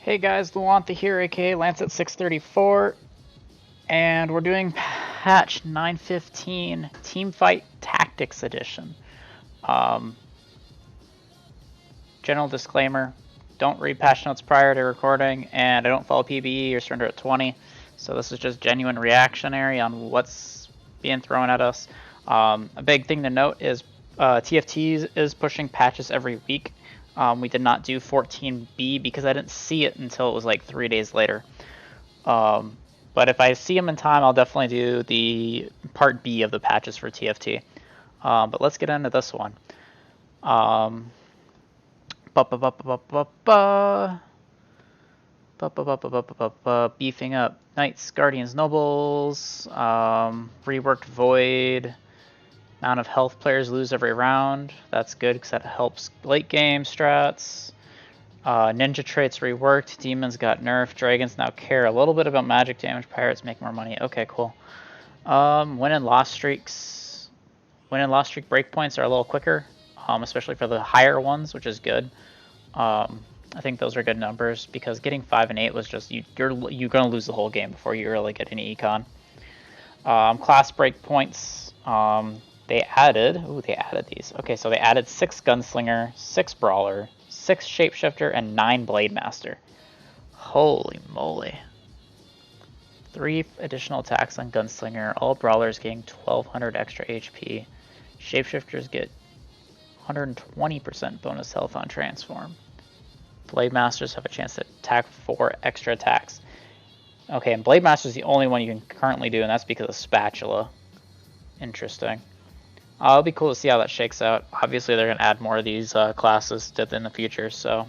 Hey guys, Luantha here, aka Lancet 634, and we're doing patch 915 Teamfight Tactics Edition. General disclaimer, don't read patch notes prior to recording, and I don't follow PBE or surrender at 20, so this is just genuine reactionary on what's being thrown at us. A big thing to note is TFT is pushing patches every week. We did not do 14B because I didn't see it until it was like 3 days later. But if I see them in time, I'll definitely do the part B of the patches for TFT. But let's get into this one. Beefing up Knights, Guardians, Nobles, reworked Void. Amount of health players lose every round. That's good because that helps late game strats. Ninja traits reworked. Demons got nerfed. Dragons now care a little bit about magic damage. Pirates make more money. Okay, cool. Win and loss streaks. Win and loss streak breakpoints are a little quicker, especially for the higher ones, which is good. I think those are good numbers because getting 5 and 8 was just you're gonna lose the whole game before you really get any econ. Class breakpoints. They added these. Okay, so they added 6 Gunslinger, 6 Brawler, 6 Shapeshifter, and 9 Blade Master. Holy moly. 3 additional attacks on Gunslinger. All Brawlers getting 1200 extra HP. Shapeshifters get 120% bonus health on Transform. Blade Masters have a chance to attack 4 extra attacks. Okay, and Blade Master is the only one you can currently do, and that's because of Spatula. Interesting. It'll be cool to see how that shakes out. Obviously, they're going to add more of these classes in the future, so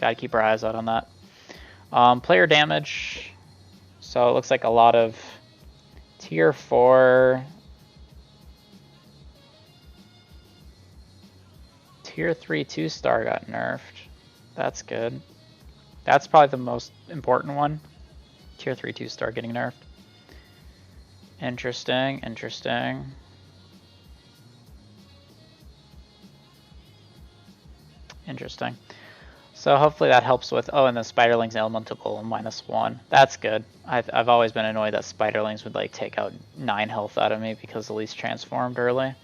got to keep our eyes out on that. Player damage. So it looks like a lot of tier 4, tier 3 2-star got nerfed. That's good. That's probably the most important one. Tier 3 2-star getting nerfed. Interesting, interesting. Interesting. So hopefully that helps with, and then Spiderling's elemental -1. That's good. I've always been annoyed that Spiderlings would like take out 9 health out of me because Elise transformed early.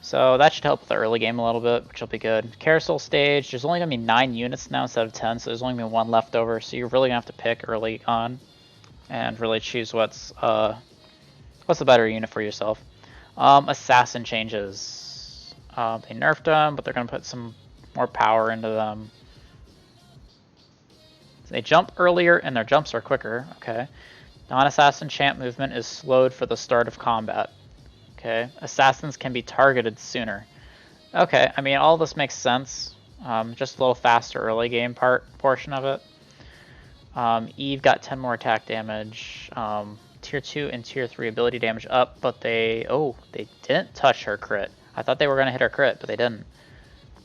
So that should help with the early game a little bit, which will be good. Carousel stage, there's only going to be 9 units now instead of 10, so there's only going to be 1 left over, so you're really going to have to pick early on and really choose what's the better unit for yourself. Assassin changes. They nerfed them, but they're going to put some more power into them. So they jump earlier and their jumps are quicker. Okay. Non-assassin chant movement is slowed for the start of combat. Okay. Assassins can be targeted sooner. Okay, I mean all this makes sense. Just a little faster early game portion of it. Eve got 10 more attack damage. Tier 2 and Tier 3 ability damage up, but they didn't touch her crit. I thought they were going to hit her crit, but they didn't.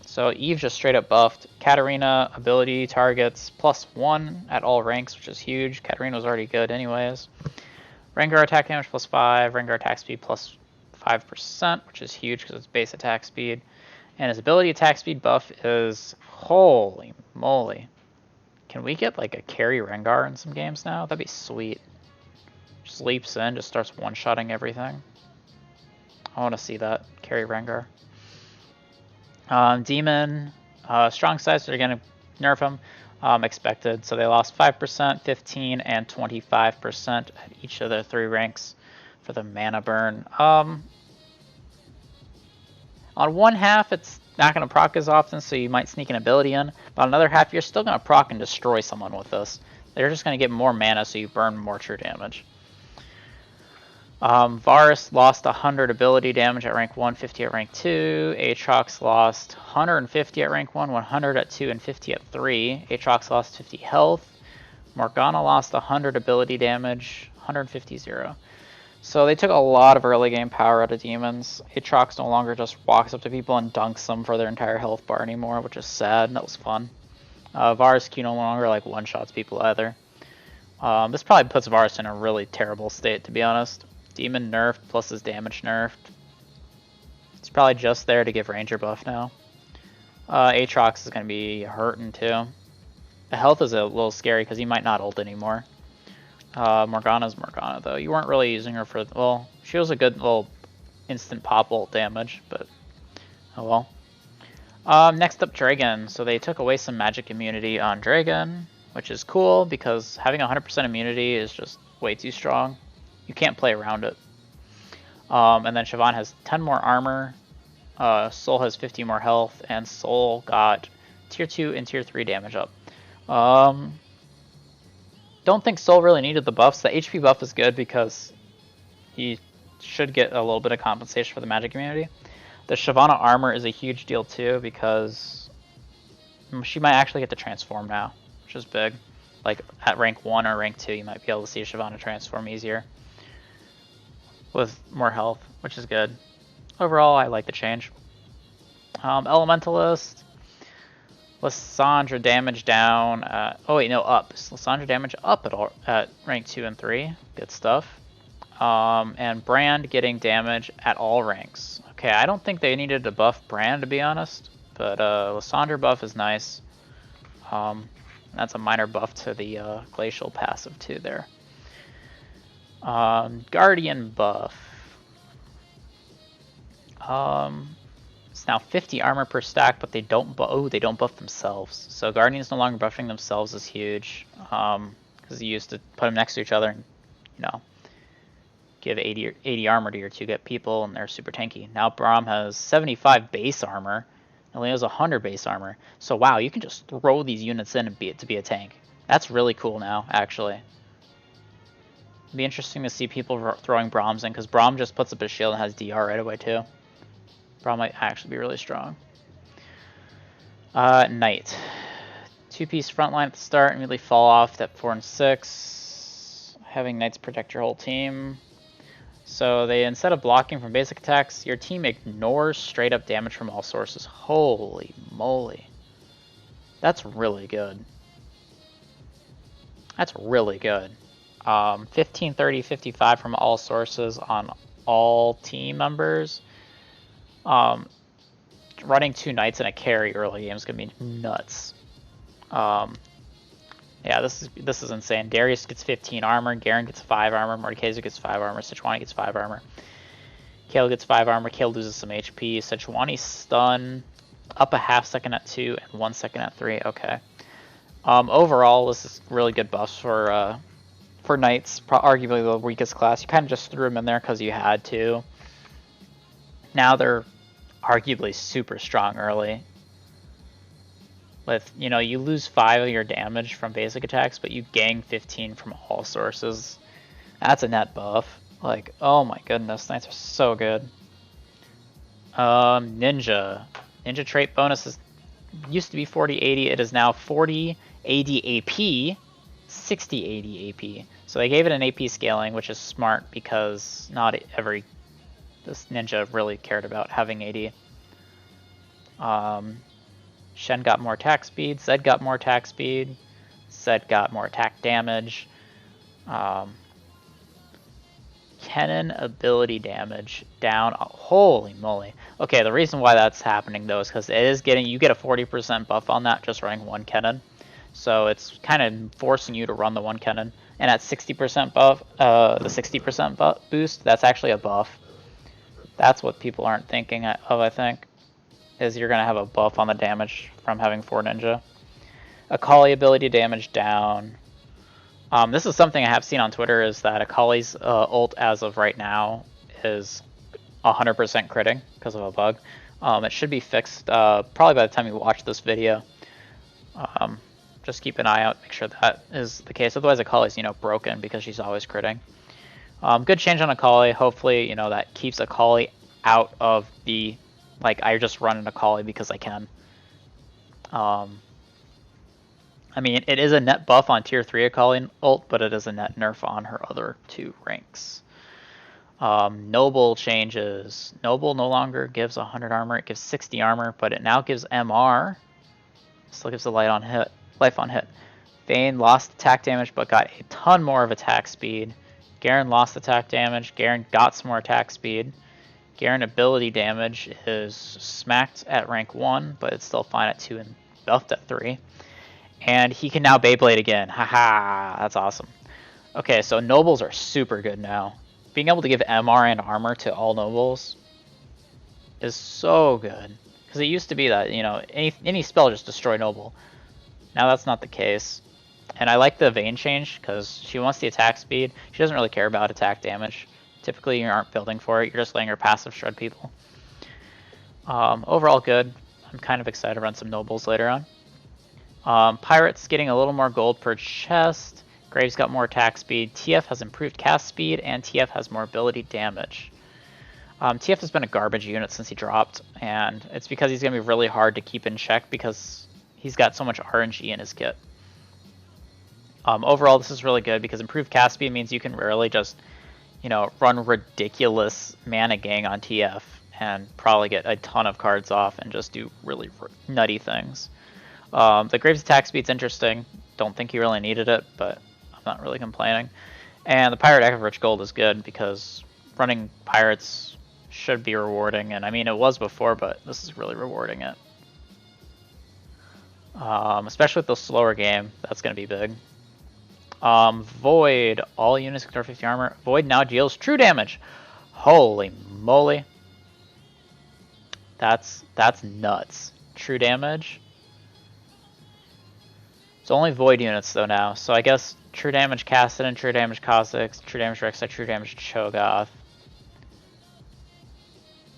So Eve just straight up buffed. Katarina ability targets +1 at all ranks, which is huge. Katarina was already good anyways. Rengar attack damage +5, Rengar attack speed +5%, which is huge because it's base attack speed. And his ability attack speed buff is, holy moly. Can we get like a carry Rengar in some games now? That'd be sweet. Just leaps in, just starts one-shotting everything. I want to see that, carry Rengar. Demon, strong size, they're going to nerf him, expected. So they lost 5%, 15%, and 25% at each of their 3 ranks for the mana burn. On one half, it's not going to proc as often, so you might sneak an ability in. But on another half, you're still going to proc and destroy someone with this. They're just going to get more mana, so you burn more true damage. Varus lost 100 ability damage at rank 1, 50 at rank 2. Aatrox lost 150 at rank 1, 100 at 2, and 50 at 3. Aatrox lost 50 health. Morgana lost 100 ability damage, 150 0. So they took a lot of early game power out of demons. Aatrox no longer just walks up to people and dunks them for their entire health bar anymore, which is sad. That was fun. Varus Q no longer like one-shots people either. This probably puts Varus in a really terrible state, to be honest. Demon nerfed plus his damage nerfed. It's probably just there to give Ranger buff now. Aatrox is going to be hurting too. The health is a little scary because he might not ult anymore. Morgana's Morgana, though. You weren't really using her for... Well, she was a good little instant pop ult damage, but... Oh well. Next up, Dragon. So they took away some magic immunity on Dragon, which is cool because having 100% immunity is just way too strong. You can't play around it. And then Siobhan has 10 more armor. Soul has 50 more health, and Soul got tier 2 and tier 3 damage up. Don't think Soul really needed the buffs. The HP buff is good because he should get a little bit of compensation for the magic immunity. The Shyvana armor is a huge deal too because she might actually get to transform now, which is big. Like at rank 1 or rank 2, you might be able to see Shyvana transform easier with more health, which is good. Overall, I like the change. Elementalist. Lysandra damage down. Oh wait, no, up. Lysandra damage up at rank 2 and 3. Good stuff. And Brand getting damage at all ranks. Okay, I don't think they needed to buff Brand, to be honest. But Lysandra buff is nice. That's a minor buff to the Glacial passive too there. Guardian buff. It's now 50 armor per stack, but they don't they don't buff themselves. So Guardians no longer buffing themselves is huge, because you used to put them next to each other and, you know, give 80 armor to your 2-get people, and they're super tanky. Now Braum has 75 base armor, and Leo's 100 base armor. So wow, you can just throw these units in and to be a tank. That's really cool now, actually. It'd be interesting to see people throwing Brahms in, because Braum just puts up his shield and has DR right away too. Braum might actually be really strong. Knight. 2-piece front line at the start, immediately fall off at 4 and 6. Having Knights protect your whole team. So they, instead of blocking from basic attacks, your team ignores straight up damage from all sources. Holy moly. That's really good. That's really good. 15, 30, 55 from all sources on all team members. Running 2 Knights and a carry early game is going to be nuts. Yeah, this is insane. Darius gets 15 armor, Garen gets 5 armor, Mordekaiser gets 5 armor, Sejuani gets 5 armor. Kayle gets 5 armor, Kayle loses some HP. Sejuani stun, up a half second at 2 and 1 second at 3. Okay. Overall, this is really good buffs for Knights, arguably the weakest class. You kind of just threw them in there because you had to. Now they're arguably super strong early. With, you know, you lose 5 of your damage from basic attacks, but you gain 15 from all sources. That's a net buff. Like, oh my goodness, Knights are so good. Ninja. Ninja trait bonus used to be 40-80. It is now 40-80 AP, 60-80 AP. So they gave it an AP scaling, which is smart because not every this ninja really cared about having 80. Shen got more attack speed, Zed got more attack speed, Zed got more attack damage. Kennen ability damage down. Oh, holy moly. Okay, the reason why that's happening though is because it is you get a 40% buff on that just running 1 Kennen. So it's kind of forcing you to run the 1 Kennen. And at 60% buff, the 60% boost, that's actually a buff. That's what people aren't thinking of, I think, is you're going to have a buff on the damage from having 4 Ninja. Akali ability damage down. This is something I have seen on Twitter, is that Akali's ult as of right now is 100% critting because of a bug. It should be fixed probably by the time you watch this video. Just keep an eye out, make sure that is the case. Otherwise, Akali's, you know, broken because she's always critting. Good change on Akali. Hopefully, you know, that keeps Akali out of the, like, I just run an Akali because I can. I mean, it is a net buff on tier 3 Akali ult, but it is a net nerf on her other 2 ranks. Noble changes. Noble no longer gives 100 armor, it gives 60 armor, but it now gives MR. Still gives a life on hit. Vayne lost attack damage, but got a ton more of attack speed. Garen lost attack damage, Garen got some more attack speed. Garen ability damage is smacked at rank 1, but it's still fine at 2 and buffed at 3. And he can now Beyblade again. Haha, that's awesome. Okay, so nobles are super good now. Being able to give MR and armor to all nobles is so good. Because it used to be that, you know, any spell just destroy noble. Now that's not the case. And I like the Vayne change because she wants the attack speed. She doesn't really care about attack damage. Typically you aren't building for it, you're just letting her passive shred people. Overall good. I'm kind of excited to run some nobles later on. Pirates getting a little more gold per chest. Graves got more attack speed. TF has improved cast speed, and TF has more ability damage. TF has been a garbage unit since he dropped, and it's because he's going to be really hard to keep in check because he's got so much RNG in his kit. Overall, this is really good because improved cast speed means you can rarely just, you know, run ridiculous mana gang on TF and probably get a ton of cards off and just do really nutty things. The Graves attack speed's interesting. Don't think he really needed it, but I'm not really complaining. And the Pirate Average Gold is good because running Pirates should be rewarding. And I mean, it was before, but this is really rewarding it. Especially with the slower game, that's going to be big. Void, all units ignore 50 armor. Void now deals true damage. Holy moly. That's nuts. True damage. It's only Void units though now, so I guess true damage Kassadin, true damage Kha'Zix, true damage Rek'Sai, true damage Cho'Gath.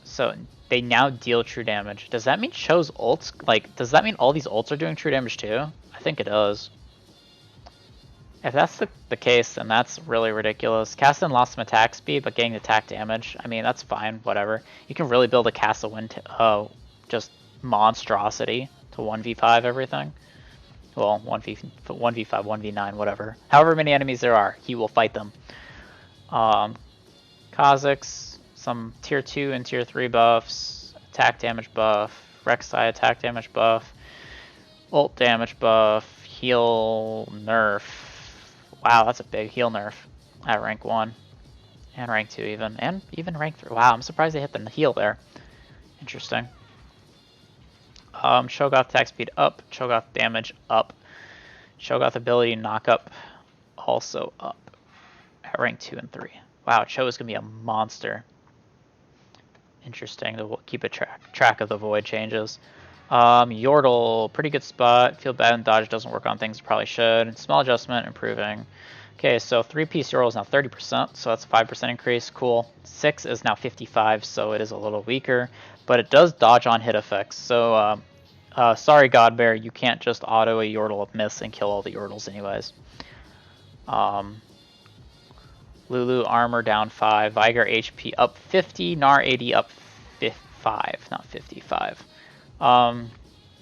So they now deal true damage. Does that mean Cho's ults, like, does that mean all these ults are doing true damage too? I think it does. If that's the case, then that's really ridiculous. Kassadin lost some attack speed, but getting attack damage, I mean, that's fine, whatever. You can really build a Kassa win just monstrosity to 1v5 everything. Well, 1v5, 1v9, whatever. However many enemies there are, he will fight them. Kha'Zix, some tier 2 and tier 3 buffs, attack damage buff, Rek'Sai attack damage buff, ult damage buff, heal nerf. Wow, that's a big heal nerf at rank 1. And rank 2 even. And even rank 3. Wow, I'm surprised they hit the heal there. Interesting. Cho'Gath attack speed up. Cho'Gath damage up. Cho'Gath ability knock up also up. At rank 2 and 3. Wow, Cho is going to be a monster. Interesting. We'll keep a track of the void changes. Yordle, pretty good spot. Feel bad when dodge doesn't work on things, probably should. Small adjustment, improving. Okay, so 3-piece Yordle is now 30%, so that's a 5% increase. Cool. 6 is now 55, so it is a little weaker, but it does dodge on hit effects. So, sorry, Godbear, you can't just auto a Yordle miss and kill all the Yordles anyways. Lulu armor down 5, Viger HP up 50, Gnar 80 up 5, not 55.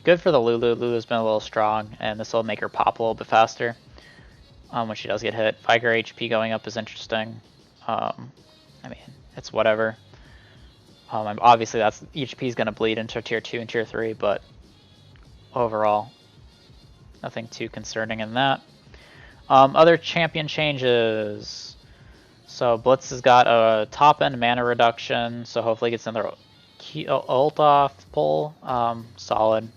Good for the Lulu. Lulu's been a little strong, and this will make her pop a little bit faster when she does get hit. Viger HP going up is interesting. I mean, it's whatever. Obviously, that's HP is going to bleed into tier 2 and tier 3, but overall, nothing too concerning in that. Other champion changes. So Blitz has got a top-end mana reduction, so hopefully gets another ult off pull. Solid.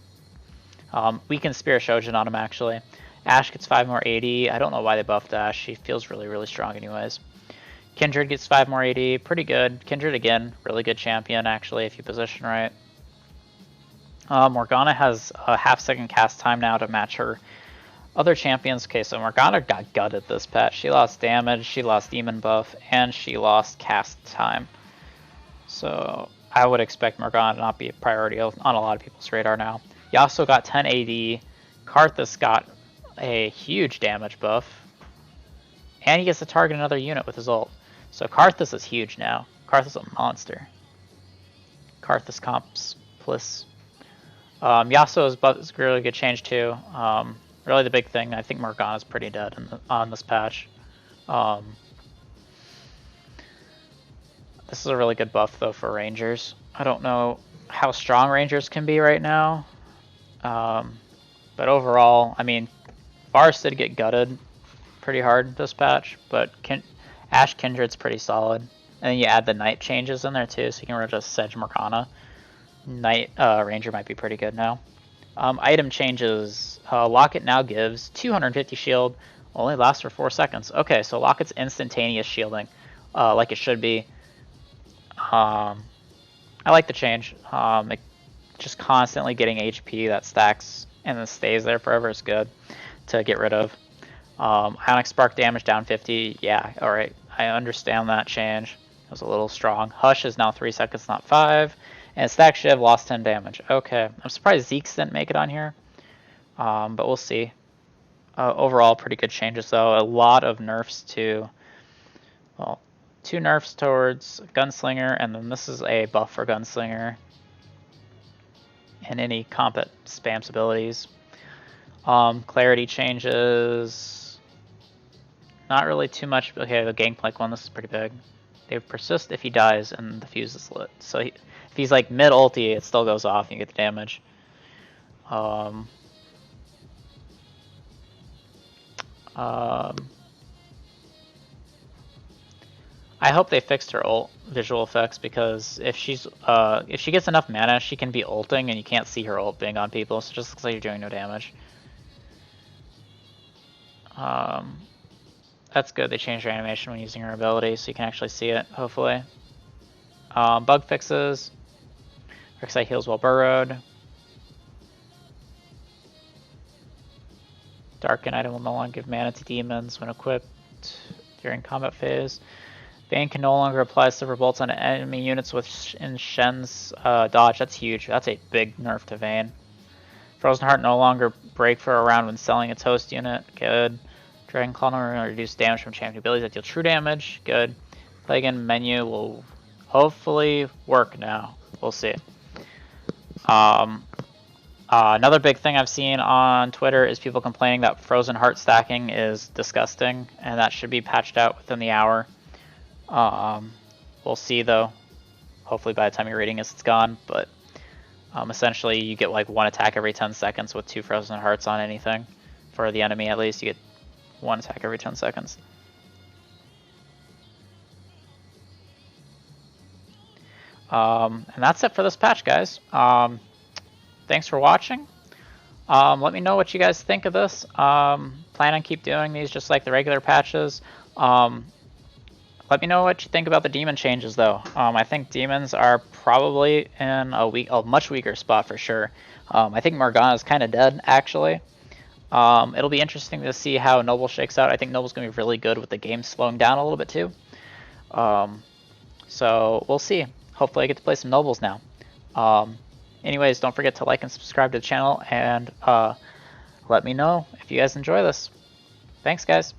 Weaken Spear Shojin on him, actually. Ashe gets 5 more 80. I don't know why they buffed Ashe. She feels really, really strong anyways. Kindred gets 5 more 80. Pretty good. Kindred, again, really good champion, actually, if you position right. Morgana has a half-second cast time now to match her other champions. Okay, so Morgana got gutted this patch. She lost damage, she lost demon buff, and she lost cast time. So I would expect Morgana to not be a priority on a lot of people's radar now. Yasuo got 10 AD. Karthus got a huge damage buff. And he gets to target another unit with his ult. So Karthus is huge now. Karthus is a monster. Karthus comps plus. Yasuo is a really good change too. Really the big thing, I think Morgana's pretty dead on this patch. This is a really good buff though for Rangers. I don't know how strong Rangers can be right now. But overall, I mean, Varus did get gutted pretty hard this patch, but Ashe Kindred's pretty solid. And then you add the Knight changes in there too, so you can just Sedge Morgana. Knight Ranger might be pretty good now. Item changes. Locket now gives 250 shield, only lasts for 4 seconds. Okay, so Locket's instantaneous shielding, like it should be. I like the change. Just constantly getting HP that stacks and then stays there forever is good to get rid of. Ionic Spark damage down 50. Yeah, alright. I understand that change. It was a little strong. Hush is now 3 seconds, not 5. And Stack Shiv lost 10 damage. Okay. I'm surprised Zeke's didn't make it on here. But we'll see. Overall, pretty good changes, though. A lot of nerfs to... Well, 2 nerfs towards Gunslinger, and then this is a buff for Gunslinger. And any combat spams abilities. Clarity changes. Not really too much. Okay, the Gangplank one, this is pretty big. They persist if he dies and the fuse is lit. So if he's like mid ulti, it still goes off and you get the damage. I hope they fixed her ult visual effects, because if she gets enough mana, she can be ulting and you can't see her ult being on people, so it just looks like you're doing no damage. That's good. They changed her animation when using her ability, so you can actually see it, hopefully. Bug fixes. Rek'Sai heals while burrowed. Darken item will no longer give mana to demons when equipped during combat phase. Bane can no longer apply silver bolts on enemy units within Shen's dodge. That's huge. That's a big nerf to Vayne. Frozen Heart no longer break for a round when selling its host unit. Good. Dragon Claw no longer reduce damage from champion abilities that deal true damage. Good. Play-again menu will hopefully work now. We'll see. Another big thing I've seen on Twitter is people complaining that Frozen Heart stacking is disgusting, and that should be patched out within the hour. We'll see though. Hopefully by the time you're reading this, it's gone. But essentially, you get like 1 attack every 10 seconds with 2 Frozen Hearts on anything. For the enemy, at least, you get 1 attack every 10 seconds. And that's it for this patch, guys. Thanks for watching. Let me know what you guys think of this. Plan on keep doing these just like the regular patches. Let me know what you think about the demon changes, though. I think demons are probably in a much weaker spot for sure. I think Morgana is kind of dead, actually. It'll be interesting to see how Noble shakes out. I think Noble's going to be really good with the game slowing down a little bit, too. So we'll see. Hopefully I get to play some Nobles now. Anyways, don't forget to like and subscribe to the channel, and let me know if you guys enjoy this. Thanks, guys.